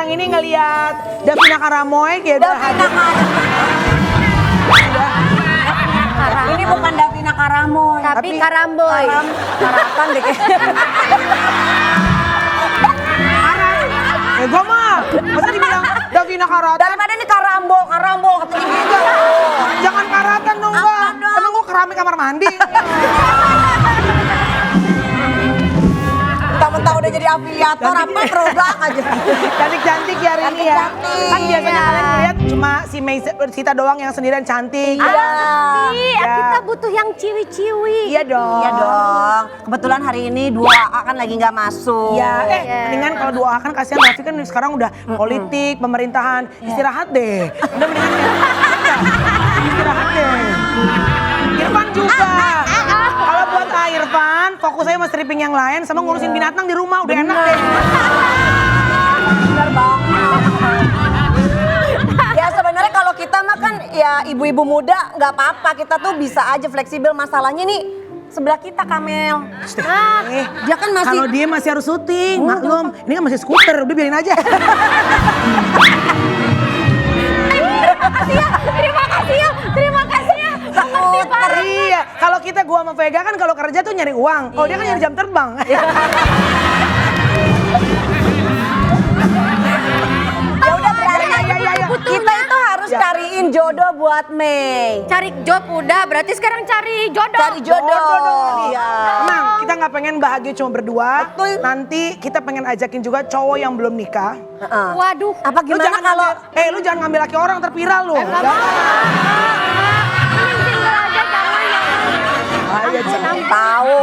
yang ini ngelihat Davina Karamoy ya udah hadir. Ini bukan Davina Karamoy, tapi Karamboy. Karapan deh kayaknya. Gue mah, masa dibilang Davina Karatan? Daripada ini Karambo katanya gitu. Jangan karatan dong, Bang. Emang gue keramik kamar mandi? Mentang-mentang udah jadi afiliator, apa produk aja. Cantik-cantik ya hari ini ya. Cantik-cantik. Kan biasanya kalian ngeliat cuma si Sita doang yang sendirian cantik. Iya. Kita butuh yang ciwi-ciwi. Iya dong. Iya dong. Kebetulan hari ini 2A kan lagi nggak masuk. Iya, mendingan kalau doakan kasihan Raffi kan sekarang udah politik, pemerintahan. Istirahat deh. Udah mendingan istirahat deh. Irfan juga. Kalau buat Irfan, fokus aja sama stripping yang lain sama ngurusin binatang di rumah udah enak deh. Benar banget. Ya sebenarnya kalau kita mah kan ya ibu-ibu muda nggak apa-apa, kita tuh bisa aja fleksibel. Masalahnya nih sebelah kita Kamel. Dia kan masih. Kalau dia masih harus syuting, maklum. Ini kan masih skuter, udah biarin aja. Terima kasih ya. Iya, kalau kita gua sama Vega kan kalau kerja tuh nyari uang. Kalau dia kan nyari jam terbang. Ya udah berarti Ya. kita itu harus cariin jodoh buat Mei. Cari job udah, berarti sekarang cari jodoh. Cari jodoh. Iya. Tenang, kita nggak pengen bahagia cuma berdua. Betul. Nanti kita pengen ajakin juga cowok yang belum nikah. Waduh. Apa Lu gimana jangan kalau lu jangan ngambil laki orang terpiral lu. Mending single aja jangan. tahu?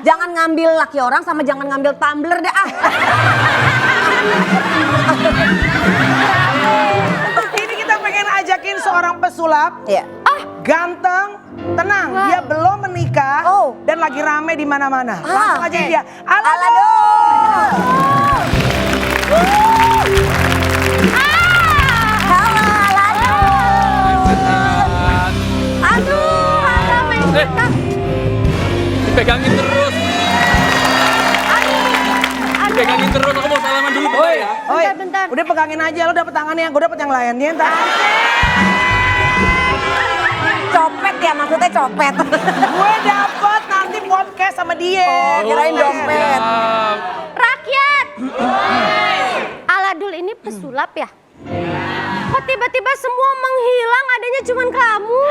Jangan ngambil laki orang sama jangan ngambil tumbler deh ah. Ini kita pengen ajakin seorang pesulap. Iya. Ganteng, tenang, dia belum menikah dan lagi rame di mana-mana. Langsung aja dia. Alado. Halo Alado. Dipegangin terus. Dipegangin terus, aku mau salaman dulu bentar ya. Oi, Bentar. udah pegangin aja, lu dapet tangannya, gue dapet yang lainnya ntar. Copet ya maksudnya copet. Gue dapet nanti podcast sama dia. Kirain dompet. Rakyat. Aladul ini pesulap ya? Kok tiba-tiba semua menghilang, adanya cuman kamu?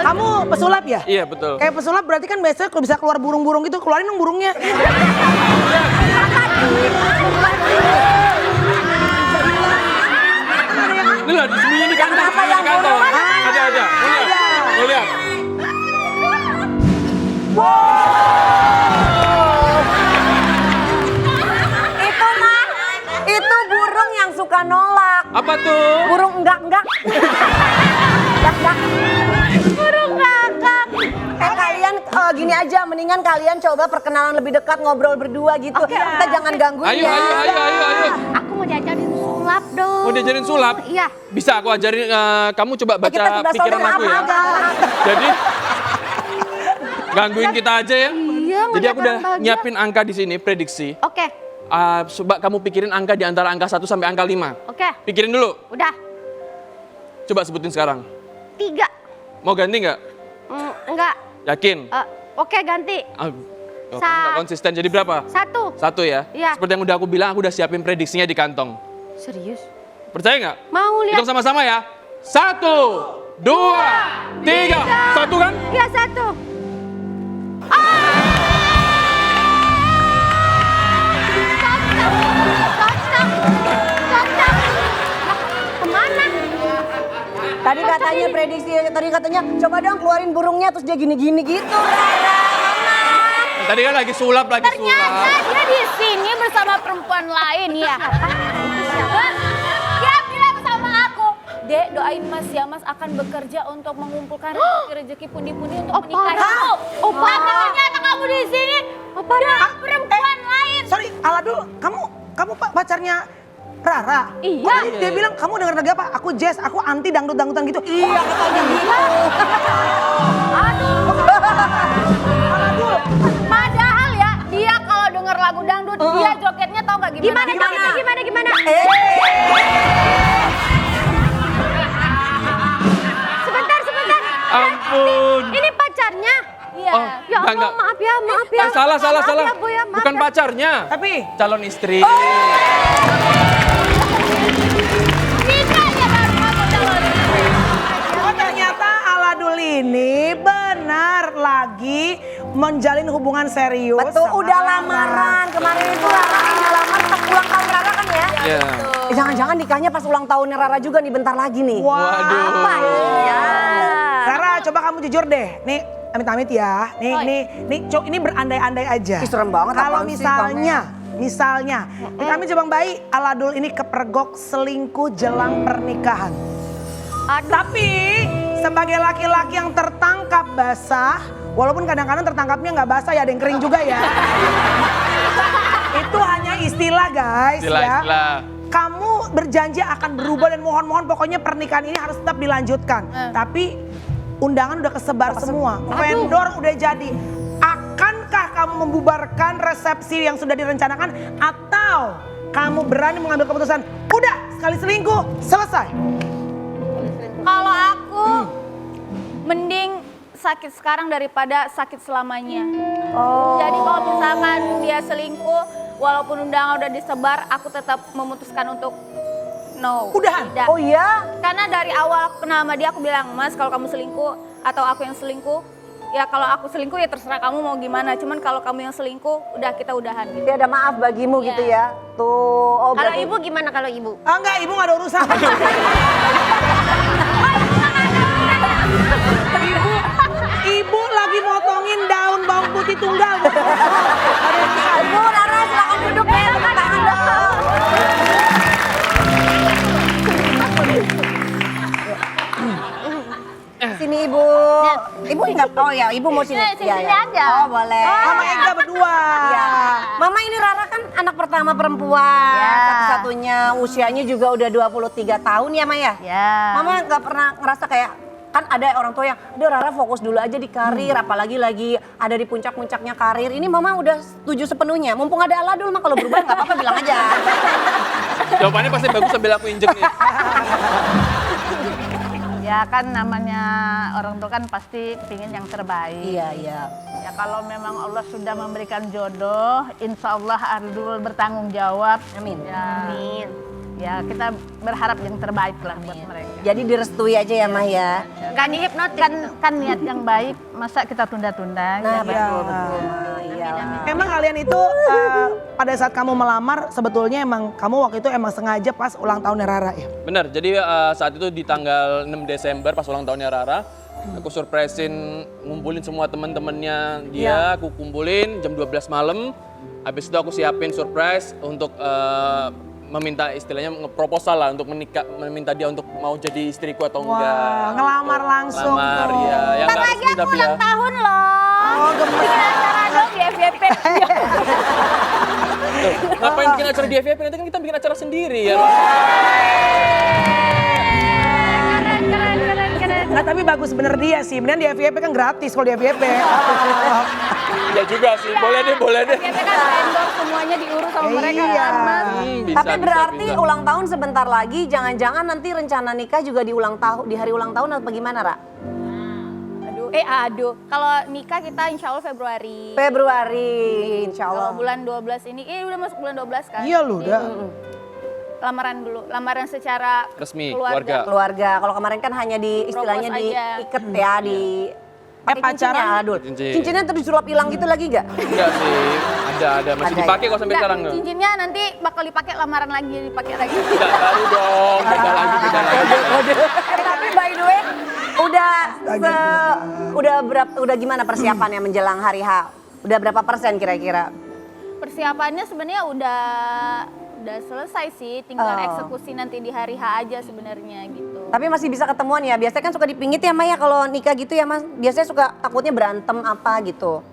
Kamu pesulap ya? Iya betul. Kayak pesulap berarti kan biasanya kalau bisa keluar burung-burung gitu, keluarin dong burungnya. Ini lah disembunyi di kantong. Apa yang Kantong. burung? Ada. Mau lihat. Itu mah, itu burung yang suka nolak. Apa tuh? Burung enggak. Enggak. Burung kakak. Kalian gini aja, mendingan kalian coba perkenalan lebih dekat, ngobrol berdua gitu. Kita jangan gangguin Ayo. Aku mau diajarin sulap dong. Mau diajarin sulap? Iya. Bisa aku ajarin, kamu coba baca Kita 17 tahun pikiran aku ya. apa? Jadi gangguin kita aja ya. Iya, Jadi aku udah ngeliat orang bahagia. nyiapin angka di sini, prediksi. Oke, Coba kamu pikirin angka di antara angka 1 sampai angka 5. oke. Pikirin dulu. Udah. Coba sebutin sekarang. 3. Mau ganti nggak? Enggak. Yakin? Oke, ganti. Kamu nggak konsisten, jadi berapa? 1. 1 ya? Iya. Seperti yang udah aku bilang, aku udah siapin prediksinya di kantong. Serius? Percaya nggak? Mau lihat? Hitung sama-sama ya. 1, 2, 3. 1 kan? Iya, 1. Kemana? Tadi katanya prediksi, tadi katanya coba dong keluarin burungnya terus dia gini-gini gitu. Tadi kan lagi sulap, Ternyata dia di sini bersama perempuan lain ya. Dia bilang sama aku, Dek doain Mas ya, Mas akan bekerja untuk mengumpulkan rezeki pundi-pundi untuk menikahimu. Tapi ternyata kamu di sini dengan perempuan lain. Sorry, Aladul, kamu pacarnya Rara? Iya. Kok dia bilang kamu denger lagu apa? Aku jazz, aku anti dangdut-dangdutan gitu. Iya, katanya gitu. Aduh. Aladul, Ini pacarnya. Iya. Oh, Ya Allah, enggak. maaf ya. Salah. Maaf ya, Bu, ya, maaf Bukan ya. pacarnya. Tapi Calon istri. Nikah ya baru kamu calon istri. oh ternyata Aladul ini benar lagi menjalin hubungan serius. Betul, sama udah Rara. lamaran. Kemarin itu Rara ngelamar pas ulang tahun Rara kan ya? Iya. Jangan-jangan nikahnya pas ulang tahunnya Rara juga nih bentar lagi nih. Waduh. Apa ya? Rara, coba kamu jujur deh. Nih, amit-amit ya. Nih, ini berandai-andai aja. Ih, serem banget, Kalau apaan sih, misalnya, kami Jabang Bayi, Aladul ini kepergok selingkuh jelang pernikahan. Tapi sebagai laki-laki yang tertangkap basah, walaupun kadang-kadang tertangkapnya nggak basah ya, ada yang kering juga ya. Itu hanya istilah guys ya. Istilah. Kamu berjanji akan berubah dan mohon-mohon pokoknya pernikahan ini harus tetap dilanjutkan. Tapi undangan udah kesebar semua, vendor udah jadi. Akankah kamu membubarkan resepsi yang sudah direncanakan atau kamu berani mengambil keputusan, udah sekali selingkuh, selesai? Kalau aku mending sakit sekarang daripada sakit selamanya. Jadi kalau misalkan dia selingkuh, walaupun undangan udah disebar, aku tetap memutuskan untuk no. Udahan? Tidak. Oh iya? Karena dari awal aku kenal sama dia, aku bilang, Mas kalau kamu selingkuh atau aku yang selingkuh, ya kalau aku selingkuh ya terserah kamu mau gimana. Cuman kalau kamu yang selingkuh, udah kita udahan gitu. Dia ada maaf bagimu gitu ya? Tuh, oh Kalau berarti- ibu gimana kalau ibu? Enggak, ibu gak ada urusan. ibu lagi motongin daun bawang putih tunggal. Ada urusan. Ibu Rara silakan duduk ya, tepuk tangan dong. Sini ibu. Ibu nggak, oh ya ibu mau sini. Sini Ya, ya. aja. Oh boleh. Sama Ega berdua. Ya. Mama ini Rara kan anak pertama perempuan. Ya. Satu-satunya usianya juga udah 23 tahun ya Maya? Ya. Mama nggak pernah ngerasa kayak, kan ada orang tua yang, udah Rara fokus dulu aja di karir, apalagi lagi ada di puncak-puncaknya karir. Ini Mama udah setuju sepenuhnya. Mumpung ada Aladul mah kalau berubah nggak apa-apa bilang aja. Jawabannya pasti bagus sambil aku injek nih. Ya kan namanya orang tua kan pasti pingin yang terbaik. Iya, iya. Ya kalau memang Allah sudah memberikan jodoh, insya Allah Ardul bertanggung jawab. Amin. Ya, Amin. ya kita berharap yang terbaik lah buat mereka. Jadi direstui aja ya Mah ya. Kan dihipnotis. Kan niat yang baik, masa kita tunda-tunda? Nah Ya, betul, betul. Iya. Emang kalian itu pada saat kamu melamar sebetulnya emang kamu waktu itu emang sengaja pas ulang tahunnya Rara ya? Benar, jadi saat itu di tanggal 6 Desember pas ulang tahunnya Rara, aku surprisein ngumpulin semua teman-temannya dia, aku kumpulin jam 12 malam. Habis itu aku siapin surprise untuk meminta istilahnya ngeproposal lah untuk menikah, meminta dia untuk mau jadi istriku atau enggak. Wah, ngelamar langsung. Lamar tuh. ya, yang Ntar nggak lagi resmi aku tapi ya. ulang tahun loh. Oh, gemes. Bikin acara dong di FYP. Tuh, ngapain bikin acara di FYP, nanti kan kita bikin acara sendiri ya. Nah, tapi bagus bener dia sih. Bener di FYP kan gratis kalau di FYP. Iya juga sih, boleh deh, boleh deh. FYP kan vendor semuanya diurus sama mereka Iya. kan Mas. Tapi berarti ulang tahun sebentar lagi, jangan-jangan nanti rencana nikah juga di hari ulang tahun atau gimana, Ra? Aduh. Kalau nikah kita insya Allah Februari. Februari, insya Allah. Kalau bulan 12 ini, udah masuk bulan 12 kan? Iya lu udah. Lamaran dulu, lamaran secara Resmi, keluarga. Keluarga, kalau kemarin kan hanya di istilahnya Propose aja. diikat ya, di pakai pacaran? cincinnya, Adul. Cincin. Cincinnya terus disulap hilang gitu lagi gak? Enggak sih, ada masih Ada dipakai ya? kok sampai Nggak, sekarang tuh. cincinnya nanti bakal dipakai lamaran lagi, dipakai lagi. Tidak baru dong, beda lagi. Tapi by the way, udah gimana persiapannya menjelang hari H? Udah berapa persen kira-kira? Persiapannya sebenarnya udah selesai sih, tinggal eksekusi nanti di hari H aja sebenarnya gitu. Tapi masih bisa ketemuan ya? Biasanya kan suka dipingit ya Maya kalau nikah gitu ya Mas? Biasanya suka takutnya berantem apa gitu?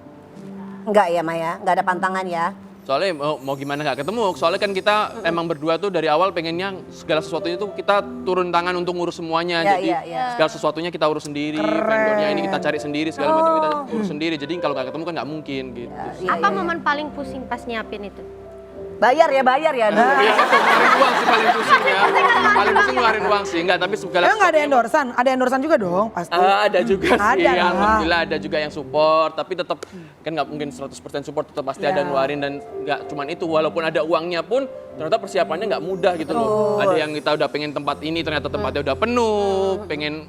Enggak ya Maya? Enggak ada pantangan ya? Soalnya mau gimana nggak ketemu, soalnya kan kita emang berdua tuh dari awal pengennya segala sesuatunya tuh kita turun tangan untuk ngurus semuanya. Ya, Jadi ya, ya. segala sesuatunya kita urus sendiri, vendornya ini kita cari sendiri, segala macam kita urus sendiri. Jadi kalau nggak ketemu kan nggak mungkin gitu. Iya, Apa iya. momen paling pusing pas nyiapin itu? Bayar ya Dul. Iya, ngeluarin uang sih paling pusing ya. Paling pusing ngeluarin uang sih. Enggak, tapi segala Emang nggak ada endorsan? Ada endorsan juga dong pasti. Ada juga sih, Ada lah. alhamdulillah ada juga yang support, tapi tetap kan nggak mungkin 100% support, tetap pasti ada Ya. ngeluarin dan nggak cuman itu, walaupun ada uangnya pun ternyata persiapannya nggak mudah gitu loh. Ada yang kita udah pengen tempat ini ternyata tempatnya udah penuh, pengen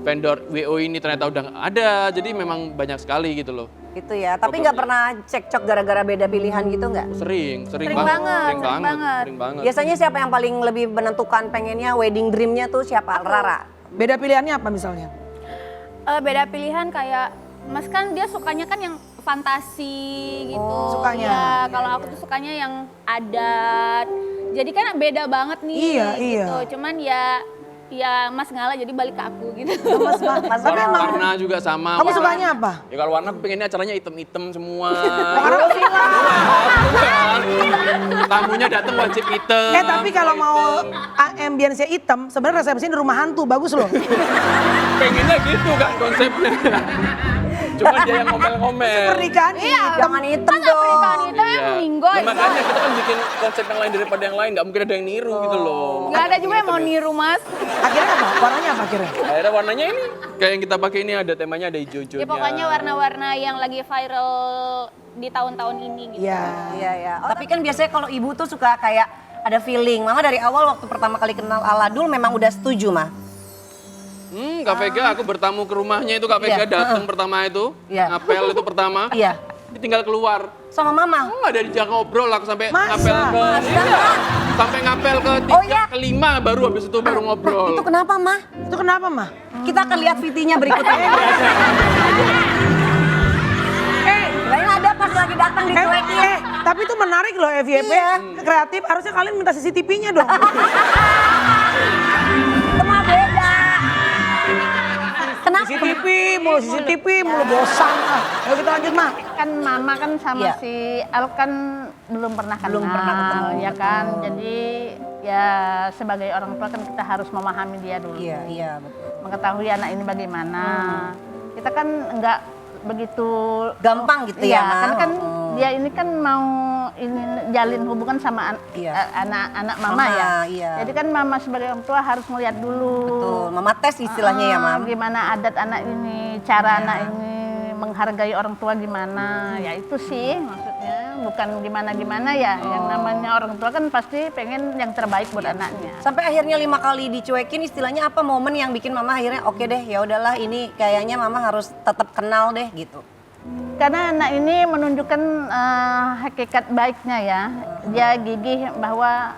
vendor WO ini ternyata udah nggak ada, jadi memang banyak sekali gitu loh. Gitu ya, tapi nggak pernah cekcok gara-gara beda pilihan gitu nggak? Sering Sering banget. sering banget. Biasanya siapa yang paling lebih menentukan pengennya wedding dreamnya tuh siapa? Rara? Beda pilihannya apa misalnya? Beda pilihan kayak Mas kan dia sukanya kan yang fantasi gitu. Sukanya. Ya, kalau aku tuh sukanya yang adat. Jadi kan beda banget nih Iya, gitu. iya. Cuman ya Mas ngalah jadi balik ke aku gitu. Mas Tapi Rara. emang Warna juga sama. kamu sukanya apa? Ya kalau warna aku pengennya acaranya hitam-hitam semua. Tamunya datang wajib hitam. Tapi kalau mau ambience hitam, sebenarnya resepsi di rumah hantu, bagus loh. Pengennya gitu kan konsepnya. Cuma dia yang ngomel-ngomel. Pernikahan hitam. Jangan hitam Kan pernikahan dong. itu yang minggoy. Nah, makanya kita kan bikin konsep yang lain daripada yang lain, nggak mungkin ada yang niru gitu loh. Nggak ada juga yang mau niru Mas. Akhirnya apa? Warnanya apa akhirnya? Akhirnya warnanya ini, kayak yang kita pakai ini ada temanya, ada hijau-hijaunya. Ya pokoknya warna-warna yang lagi viral di tahun-tahun ini gitu. Iya. Iya ya. Tapi kan biasanya kalau ibu tuh suka kayak ada feeling. Mama dari awal waktu pertama kali kenal Aladul memang udah setuju mah. Kak Vega, aku bertamu ke rumahnya itu, Kak Vega Iya. datang pertama itu, Iya. ngapel itu pertama. Iya. Dia tinggal keluar. Sama mama. Nggak ada dijak ngobrol, aku sampai Masa? ngapel ke sampai ngapel ke Oh, 3, iya. ke 5 baru habis itu baru ngobrol. Itu kenapa mah? Itu kenapa, Mah? Kita akan lihat VT-nya berikutnya. Kirain ada pas lagi datang dicuekin. Tapi itu menarik loh FYP. Iya. Kreatif, harusnya kalian minta CCTV-nya dong. Itu mah beda. Kenapa? CCTV, mulu bosan. Ayo kita lanjut, Mah. Kan mama kan sama Iya. si Al kan belum pernah kenal, Belum pernah ketemu. ya kan. Jadi ya sebagai orang tua kan kita harus memahami dia dulu. Iya, iya betul. Mengetahui anak ini bagaimana. Kita kan enggak begitu Gampang gitu iya, ya, Ma. kan dia ini kan mau ini jalin hubungan sama Iya. anak mama Mama, ya. iya. Jadi kan mama sebagai orang tua harus melihat dulu. Betul, mama tes istilahnya ya, Mam. Gimana adat anak ini, cara anak ini menghargai orang tua gimana. Ya itu sih maksudnya, bukan gimana-gimana ya. Yang namanya orang tua kan pasti pengen yang terbaik buat anaknya. Sampai akhirnya 5 kali dicuekin, istilahnya apa momen yang bikin mama akhirnya oke deh, ya udahlah ini kayaknya mama harus tetap kenal deh gitu. Karena anak ini menunjukkan hakikat baiknya ya. Dia gigih bahwa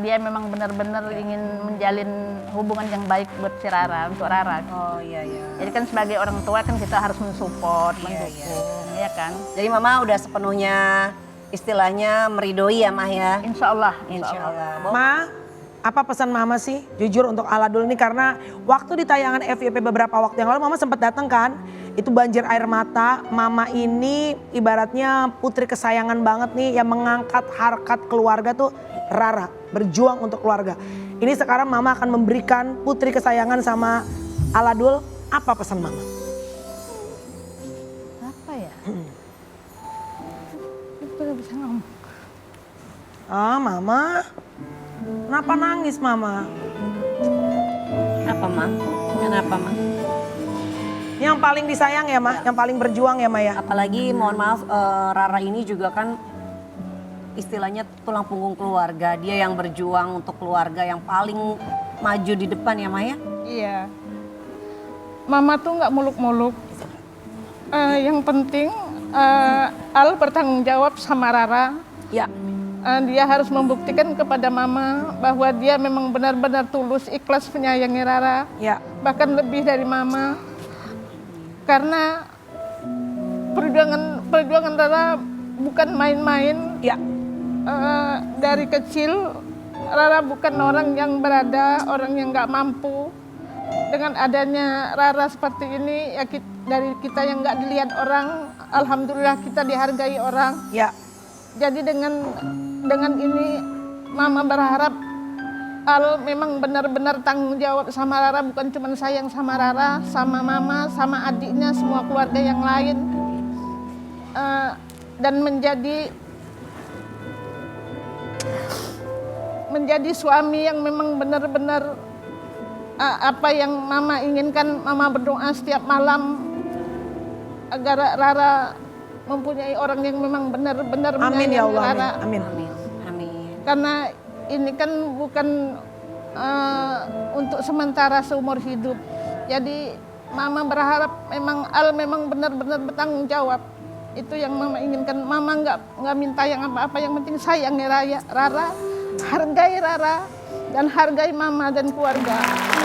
dia memang benar-benar ingin menjalin hubungan yang baik buat si Rara, untuk Rara. Oh iya iya. Jadi kan sebagai orang tua kan kita harus mensupport, mendukung, ya kan. Jadi mama udah sepenuhnya istilahnya meridoi ya Mah ya. Insya Allah. Insya Allah. Ma, apa pesan Mama sih? Jujur untuk Aladul ini karena waktu di tayangan FYP beberapa waktu yang lalu Mama sempat datang kan. Itu banjir air mata. Mama ini ibaratnya putri kesayangan banget nih yang mengangkat harkat keluarga tuh Rara. Berjuang untuk keluarga. Ini sekarang Mama akan memberikan putri kesayangan sama Aladul. Apa pesan Mama? Apa ya? Kita bisa ngomong. Ah Mama, kenapa nangis Mama? Apa Mah? Kenapa Mah? Yang paling disayang ya Ma, yang paling berjuang ya Ma ya? Apalagi mohon maaf Rara ini juga kan istilahnya tulang punggung keluarga. Dia yang berjuang untuk keluarga yang paling maju di depan ya Maya. Iya. Mama tuh nggak muluk-muluk. Yang penting Al bertanggung jawab sama Rara. Ya. Dia harus membuktikan kepada Mama bahwa dia memang benar-benar tulus, ikhlas menyayangi Rara. Ya. Bahkan lebih dari Mama. Karena perjuangan Rara bukan main-main. Ya. Dari kecil Rara bukan orang yang berada, orang yang nggak mampu. Dengan adanya Rara seperti ini, ya dari kita yang nggak dilihat orang, alhamdulillah kita dihargai orang. Ya. Jadi dengan ini Mama berharap Al memang benar-benar tanggung jawab sama Rara, bukan cuma sayang sama Rara, sama Mama, sama adiknya, semua keluarga yang lain. Dan menjadi menjadi suami yang memang benar-benar apa yang Mama inginkan. Mama berdoa setiap malam agar Rara mempunyai orang yang memang benar-benar Amin ya menyayangi Allah. Rara. Amin. Amin. Amin. Karena ini kan bukan untuk sementara seumur hidup. Jadi Mama berharap memang Al memang benar-benar bertanggung jawab. Itu yang Mama inginkan. Mama nggak minta yang apa-apa, yang penting sayangi Rara, hargai Rara, dan hargai Mama dan keluarga.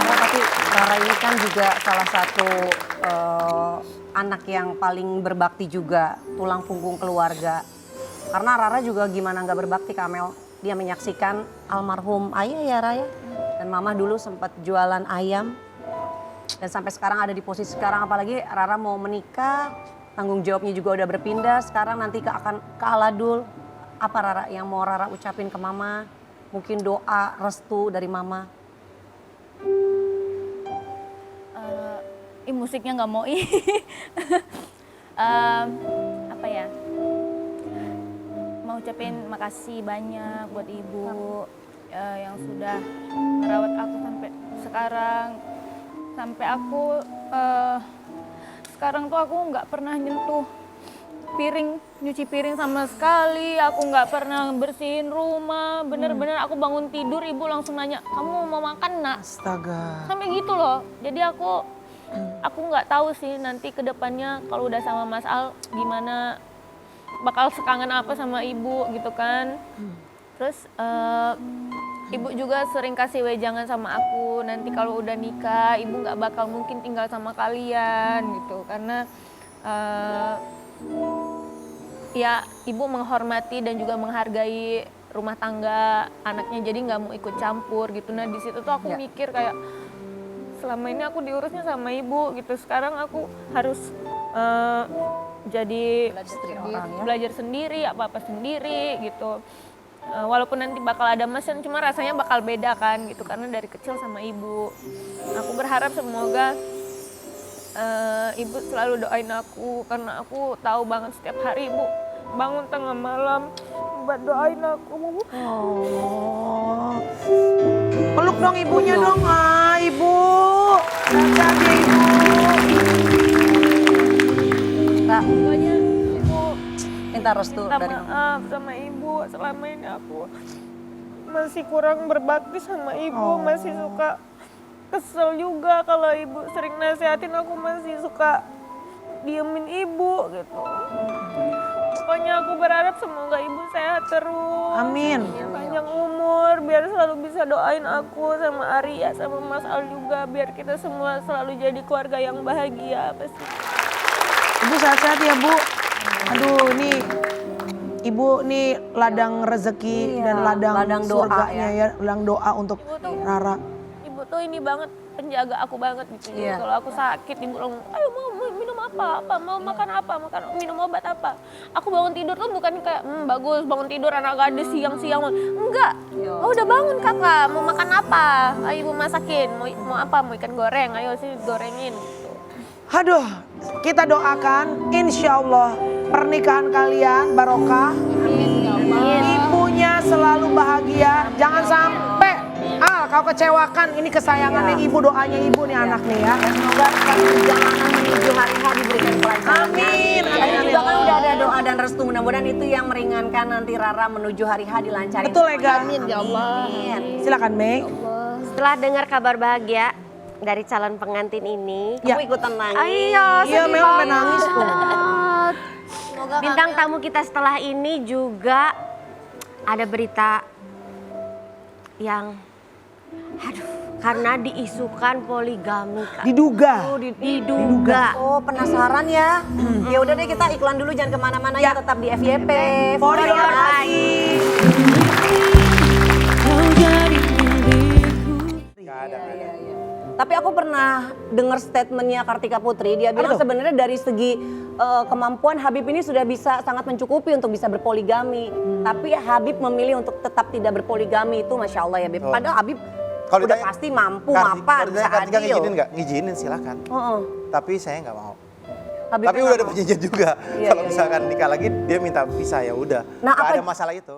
Oh, tapi Rara ini kan juga salah satu anak yang paling berbakti juga, tulang punggung keluarga. Karena Rara juga gimana nggak berbakti, Kamel. Dia menyaksikan almarhum ayah ya Raya. Dan Mama dulu sempat jualan ayam. Dan sampai sekarang ada di posisi sekarang, apalagi Rara mau menikah, tanggung jawabnya juga udah berpindah. Sekarang nanti akan ke Aladul. Apa Rara yang mau Rara ucapin ke Mama? Mungkin doa, restu dari Mama. Musiknya nggak mau apa ya, mau ucapin makasih banyak buat ibu yang sudah merawat aku sampai sekarang, sampai aku sekarang tuh aku nggak pernah nyentuh piring, nyuci piring sama sekali. Aku nggak pernah bersihin rumah, bener-bener aku bangun tidur ibu langsung nanya, kamu mau makan nak? Astaga. Sampai gitu loh. Jadi aku nggak tahu sih nanti kedepannya kalau udah sama Mas Al gimana, bakal sekangen apa sama ibu gitu kan. Terus ibu juga sering kasih wejangan sama aku, nanti kalau udah nikah ibu nggak bakal mungkin tinggal sama kalian gitu, karena ya ibu menghormati dan juga menghargai rumah tangga anaknya, jadi nggak mau ikut campur gitu. Nah di situ tuh aku mikir kayak selama ini aku diurusnya sama ibu gitu, sekarang aku harus jadi belajar sendiri, apa-apa sendiri gitu. Walaupun nanti bakal ada Mas, cuma rasanya bakal beda kan gitu, karena dari kecil sama ibu. Aku berharap semoga ibu selalu doain aku, karena aku tahu banget setiap hari ibu bangun tengah malam buat doain aku. Oh. Peluk dong ibunya dong. Ah, ibu. Sehat ya ibu. Kak, Pokoknya ibu minta restu minta dari Mama. maaf sama ibu, selama ini aku masih kurang berbakti sama ibu, masih suka kesel juga kalau ibu sering nasihatin, aku masih suka diemin ibu gitu. Pokoknya aku berharap semoga ibu sehat terus. Amin. Panjang umur, biar selalu bisa doain aku sama Arya sama Mas Al juga, biar kita semua selalu jadi keluarga yang bahagia pasti. Ibu sehat-sehat ya Bu. Aduh ini Ibu nih ladang rezeki dan ladang doa surganya ya. Ladang doa untuk Ibu tuh, Rara. ibu tuh ini banget, penjaga aku banget gitu. Jadi Iya. kalau aku sakit, ibu bilang, ayo mau minum apa, mau makan apa, minum obat apa. Aku bangun tidur tuh bukan kayak, bagus bangun tidur anak gadis siang-siang. Enggak, oh udah bangun kakak, mau makan apa? Ayo ibu masakin, mau apa, mau ikan goreng, ayo sih gorengin. Gitu. Aduh, kita doakan insya Allah pernikahan kalian barokah. Ibunya selalu bahagia. Jangan sampai kau kecewakan. Ini kesayangannya ibu, doanya ibu nih anak nih ya. Semoga perjalanan menuju hari H diberikan kelancaran. Amin. Tadi juga kan udah ada doa dan restu, mudah-mudahan itu yang meringankan nanti Rara menuju hari H dilancarin. Betul ya, Ga? Amin ya Allah. Silakan Mei. Setelah dengar kabar bahagia dari calon pengantin ini, Ya. Aku ikutan nangis. iya Iya, sedih memang banget. nangis tuh. Bintang tamu kita setelah ini juga ada berita yang, karena diisukan poligami Kak. Diduga. Diduga. Oh penasaran ya? Ya udah deh kita iklan dulu, jangan kemana-mana ya, tetap di FYP. For your eyes. Tapi aku pernah dengar statementnya Kartika Putri, dia bilang sebenarnya dari segi kemampuan Habib ini sudah bisa sangat mencukupi untuk bisa berpoligami. Tapi Habib memilih untuk tetap tidak berpoligami, itu Masya Allah ya Beb. Padahal Habib Kalau udah ditanya- pasti mampu, mapan, bisa Kartika adil. ngizinin nggak? Ngizinin silakan. Tapi saya nggak mau. Habibnya Tapi udah nggak ada mau. perjanjian juga. Iya, Kalau iya, misalkan nikah lagi dia minta pisah ya udah. Nah, Nggak apa- ada masalah itu.